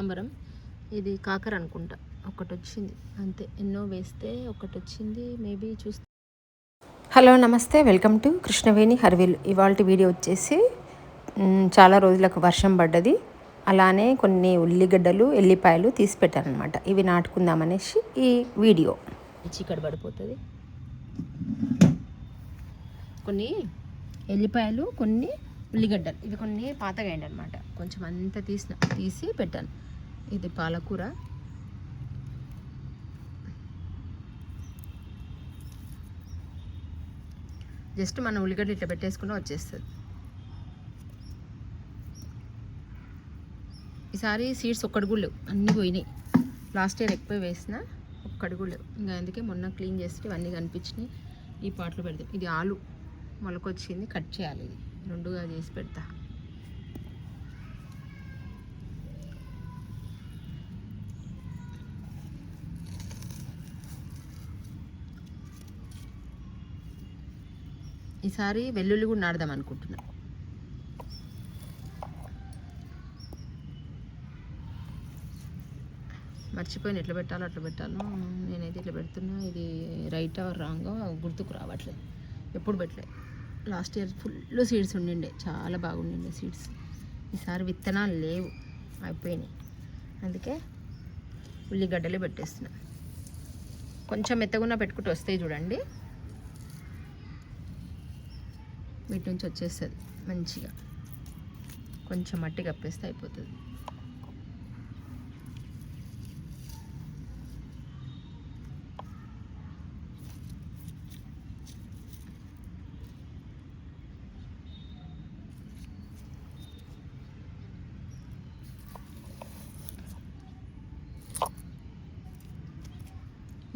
సాంబరం ఇది కాకర అనుకుంటా, ఒకటి వచ్చింది అంతే. ఎన్నో వేస్తే ఒకటి వచ్చింది, మేబీ చూస్తే. హలో నమస్తే, వెల్కమ్ టు కృష్ణవేణి హర్విల్. ఇవాళ వీడియో వచ్చేసి చాలా రోజులకు వర్షం పడ్డది, అలానే కొన్ని ఉల్లిగడ్డలు ఎల్లిపాయలు తీసి పెట్టారనమాట. ఇవి నాటుకుందామనేసి ఈ వీడియో. చీకటి పడిపోతుంది. కొన్ని ఎల్లిపాయలు, కొన్ని ఉల్లిగడ్డలు, ఇవి కొన్ని పాతగా అయ్యండి అనమాట. కొంచెం అంతా తీసి పెట్టాను. ఇది పాలకూర, జస్ట్ మన ఉల్లిగడ్డలు ఇట్లా పెట్టేసుకున్నా వచ్చేస్తుంది. ఈసారి సీడ్స్ ఒక్కటి కూడా లేవు, అన్నీ పోయినాయి. లాస్ట్ ఇయర్ ఎక్కువ వేసిన ఒక్కటి కూడా లేవు. ఇంకా అందుకే మొన్న క్లీన్ చేస్తే ఇవన్నీ కనిపించినాయి. ఈ పాటలో పెడతాం. ఇది ఆలు మొలకొచ్చింది, కట్ చేయాలి. ఇది రెండుగా చేసి పెడతా. ఈసారి వెల్లుల్లి కూడా నాడదాం అనుకుంటున్నా. మర్చిపోయిన ఎట్లా పెట్టాలో అట్లా పెట్టాలో. నేనైతే ఇట్లా పెడుతున్నా. ఇది రైటా రాంగో గుర్తుకు రావట్లేదు. ఎప్పుడు పెట్టలేదు. లాస్ట్ ఇయర్ ఫుల్ సీడ్స్ ఉండిండే, చాలా బాగుండిండే సీడ్స్. ఈసారి విత్తనాలు లేవు, అయిపోయినాయి. అందుకే ఉల్లిగడ్డలే పెట్టేస్తున్నా. కొంచెం మెత్తగున్నా పెట్టుకుంటూ వస్తాయి చూడండి. వీటి నుంచి వచ్చేస్తుంది మంచిగా. కొంచెం మట్టి కప్పేస్తే అయిపోతుంది.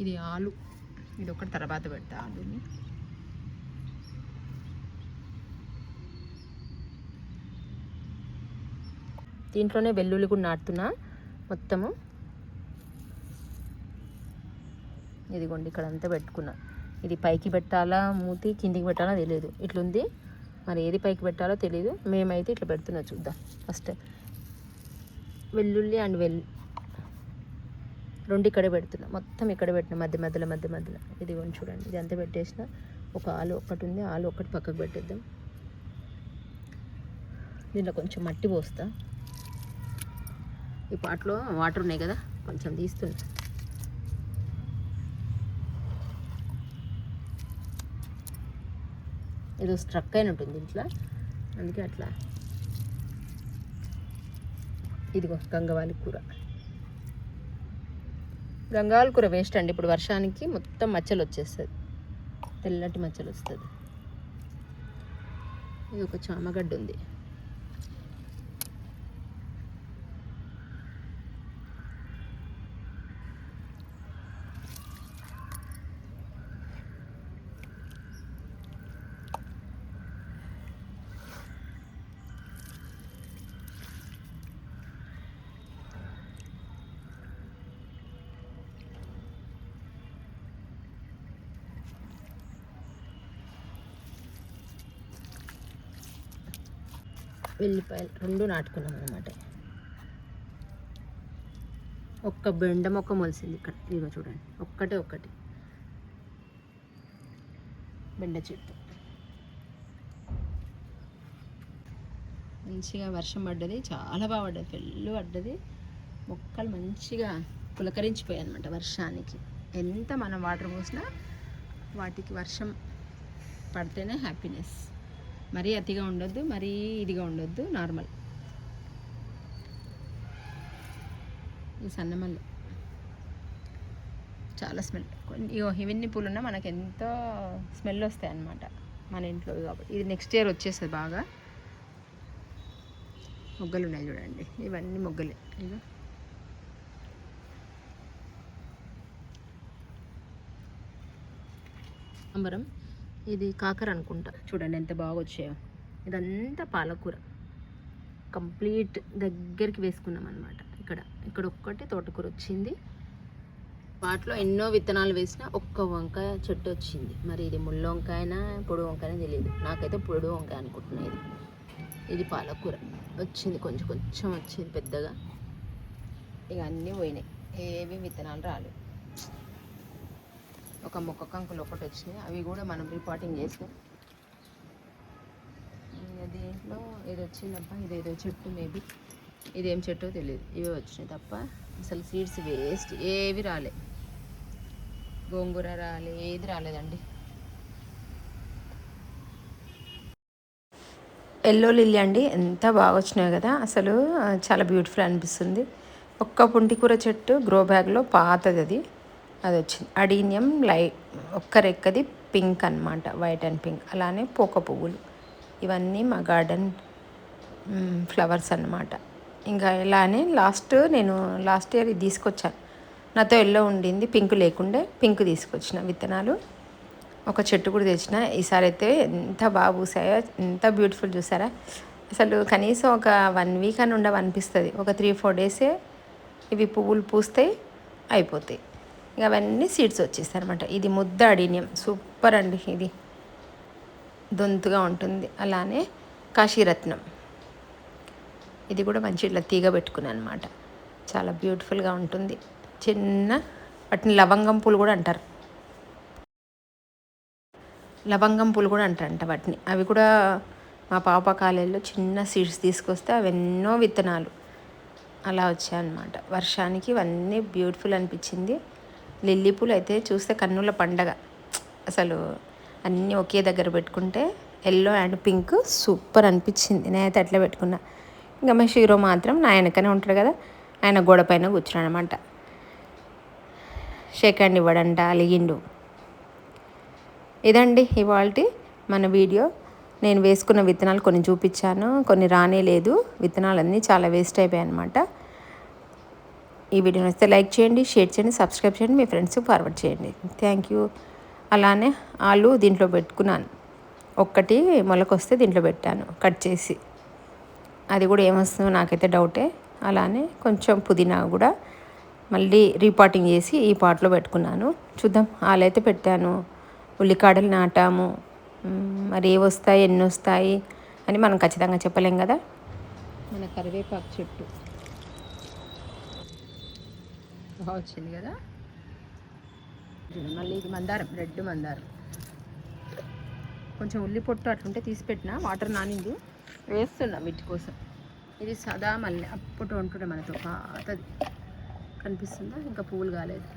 ఇది ఆలు, ఇది ఒకటి తర్వాత పెడతా. ఆలుని దీంట్లోనే వెల్లుల్లి కూడా నాటుతున్నా మొత్తము. ఇదిగోండి, ఇక్కడ అంతా పెట్టుకున్నా. ఇది పైకి పెట్టాలా, మూతి కిందికి పెట్టాలా తెలియదు. ఇట్లుంది, మరి ఏది పైకి పెట్టాలో తెలియదు. మేమైతే ఇట్లా పెడుతున్నా, చూద్దాం. ఫస్ట్ వెల్లుల్లి అండ్ రెండు ఇక్కడే పెడుతున్నా, మొత్తం ఇక్కడ పెట్టిన మధ్య మధ్యలో. ఇదిగోండి చూడండి, ఇది అంతా పెట్టేసిన. ఒక ఆలు ఒక్కటి ఉంది, ఆలు ఒక్కటి పక్కకు పెట్టేద్దాం. దీంట్లో కొంచెం మట్టి పోస్తా. ఈ పాటలో వాటర్ ఉన్నాయి కదా, కొంచెం తీస్తున్నా. ఏదో స్ట్రక్ అయినట్టుంది ఇంట్లో, అందుకే అట్లా. ఇదిగో గంగవాలి కూర. గంగవాలి కూర వేస్ట్ అండి. ఇప్పుడు వర్షానికి మొత్తం మచ్చలు వచ్చేస్తుంది, తెల్లటి మచ్చలు వస్తుంది. ఇది ఒక చామగడ్డ ఉంది. వెల్లిపాయలు రెండు నాటుకున్నాం అనమాట. ఒక్క బెండ మొక్క మొలిసింది ఇక్కడ, ఇదిగో చూడండి. ఒక్కటి బెండ చెట్టు. మంచిగా వర్షం పడ్డది, చాలా బాగా పడ్డది, ఫుల్ పడ్డది. మొక్కలు మంచిగా పులకరించిపోయాయి అనమాట వర్షానికి. ఎంత మనం వాటర్ పోసినా వాటికి వర్షం పడితేనే హ్యాపీనెస్. మరీ అతిగా ఉండొద్దు, మరీ ఇదిగా ఉండొద్దు, నార్మల్. ఈ సన్నమల్లి చాలా స్మెల్. ఇవన్నీ పూలున్నా మనకు ఎంతో స్మెల్ వస్తాయి అన్నమాట మన ఇంట్లో. కాబట్టి ఇది నెక్స్ట్ ఇయర్ వచ్చేస్తుంది బాగా. మొగ్గలు ఉన్నాయి చూడండి, ఇవన్నీ మొగ్గలే. ఇక సాంబరం ఇది కాకర అనుకుంటా, చూడండి ఎంత బాగా వచ్చాయో. ఇదంతా పాలకూర కంప్లీట్ దగ్గరికి వేసుకున్నాం అనమాట. ఇక్కడ ఒక్కటి తోటకూర వచ్చింది. వాటిలో ఎన్నో విత్తనాలు వేసినా ఒక్క వంకాయ చెట్టు వచ్చింది. మరి ఇది ముళ్ళ వంకాయనా పొడి వంకాయనా తెలియదు, నాకైతే పొడి వంకాయ అనుకుంటున్నా. ఇది పాలకూర వచ్చింది, కొంచెం వచ్చింది పెద్దగా. ఇక అన్నీ పోయినాయి, ఏవి విత్తనాలు రాలేదు. ఒక మొక్క కంకులు ఒకటి వచ్చినాయి, అవి కూడా మనం రిపోర్టింగ్ చేసినాం. దీంట్లో ఏదో వచ్చిందప్ప, ఇదేదో చెట్టు, మేబీ ఇదేం చెట్టో తెలియదు. ఇవే వచ్చినాయి తప్ప అసలు సీడ్స్ వేస్ట్, ఏవి రాలే. గోంగూర రాలే, ఏది రాలేదండి. ఎల్లో లిల్లీ అండి, ఎంత బాగా వచ్చినాయి కదా, అసలు చాలా బ్యూటిఫుల్ అనిపిస్తుంది. ఒక్క పుంటికూర చెట్టు గ్రో బ్యాగ్లో పాతది, అది వచ్చింది. అడీనియం ఒక్క రెక్కది పింక్ అనమాట, వైట్ అండ్ పింక్. అలానే పోక పువ్వులు, ఇవన్నీ మా గార్డెన్ ఫ్లవర్స్ అన్నమాట. ఇంకా ఇలానే నేను లాస్ట్ ఇయర్ ఇది తీసుకొచ్చాను. నాతో ఎల్లో ఉండింది, పింక్ లేకుండే, పింక్ తీసుకొచ్చిన విత్తనాలు. ఒక చెట్టు కూడా తెచ్చిన. ఈసారి అయితే ఎంత బాగా పూసాయో, ఎంత బ్యూటిఫుల్ చూసారా. అసలు కనీసం ఒక 1 వీక్ అని ఉండవనిపిస్తుంది. ఒక 3-4 డేసే ఇవి పువ్వులు పూస్తాయి, అయిపోతాయి. ఇక అవన్నీ సీడ్స్ వచ్చేస్తాయి అనమాట. ఇది ముద్ద అడీనియం, సూపర్ అండి. ఇది దొంతుగా ఉంటుంది. అలానే కాశీరత్నం, ఇది కూడా మంచి ఇట్లా తీగ పెట్టుకున్నాను అనమాట. చాలా బ్యూటిఫుల్గా ఉంటుంది. చిన్న వాటిని లవంగం పూలు కూడా అంటారు, వాటిని. అవి కూడా మా పాప కాలేజీలో చిన్న సీడ్స్ తీసుకొస్తే అవి ఎన్నో విత్తనాలు అలా వచ్చాయన్నమాట. వర్షానికి ఇవన్నీ బ్యూటిఫుల్ అనిపించింది. లిల్లీ పూలు అయితే చూస్తే కన్నుల పండగ. అసలు అన్నీ ఒకే దగ్గర పెట్టుకుంటే ఎల్లో అండ్ పింక్ సూపర్ అనిపించింది. నేనైతే అట్లా పెట్టుకున్నా. ఇంకా మా షీరో మాత్రం నా వెనకనే ఉంటాడు కదా, ఆయన గోడ పైన కూర్చున్నాడు అనమాట. షేక్ హ్యాండ్ ఇవ్వడంట, అలిగిండు. ఇదండి ఇవాల్టి మన వీడియో. నేను వేసుకున్న విత్తనాలు కొన్ని చూపించాను, కొన్ని రానేలేదు. విత్తనాలన్నీ చాలా వేస్ట్ అయిపోయాయి అనమాట. ఈ వీడియో నచ్చితే లైక్ చేయండి, షేర్ చేయండి, సబ్స్క్రైబ్ చేయండి, మీ ఫ్రెండ్స్కి ఫార్వర్డ్ చేయండి. Thank you. అలానే ఆలు దీంట్లో పెట్టుకున్నాను, ఒక్కటి మొలకొస్తే దీంట్లో పెట్టాను కట్ చేసి. అది కూడా ఏమొస్తుందో నాకైతే డౌటే. అలానే కొంచెం పుదీనా కూడా మళ్ళీ రీపాటింగ్ చేసి ఈ పాట్లో పెట్టుకున్నాను. చూద్దాం. ఆలైతే పెట్టాను, ఉల్లికాడలు నాటాము. మరి ఏ వస్తాయి, ఎన్ని వస్తాయి అని మనం ఖచ్చితంగా చెప్పలేం కదా. మన కరివేపాకు చెట్టు బాగా వచ్చింది కదా. మళ్ళీ ఇది మందారం, రెడ్ మందారం. కొంచెం ఉల్లి పొట్టు అట్లుంటే తీసి పెట్టిన, వాటర్ నానింది, వేస్తున్నా వీటి కోసం. ఇది సదా మళ్ళీ అప్పుడు ఉంటుండే మనతో పాతది, కనిపిస్తుందా? ఇంకా పువ్వులు కాలేదు.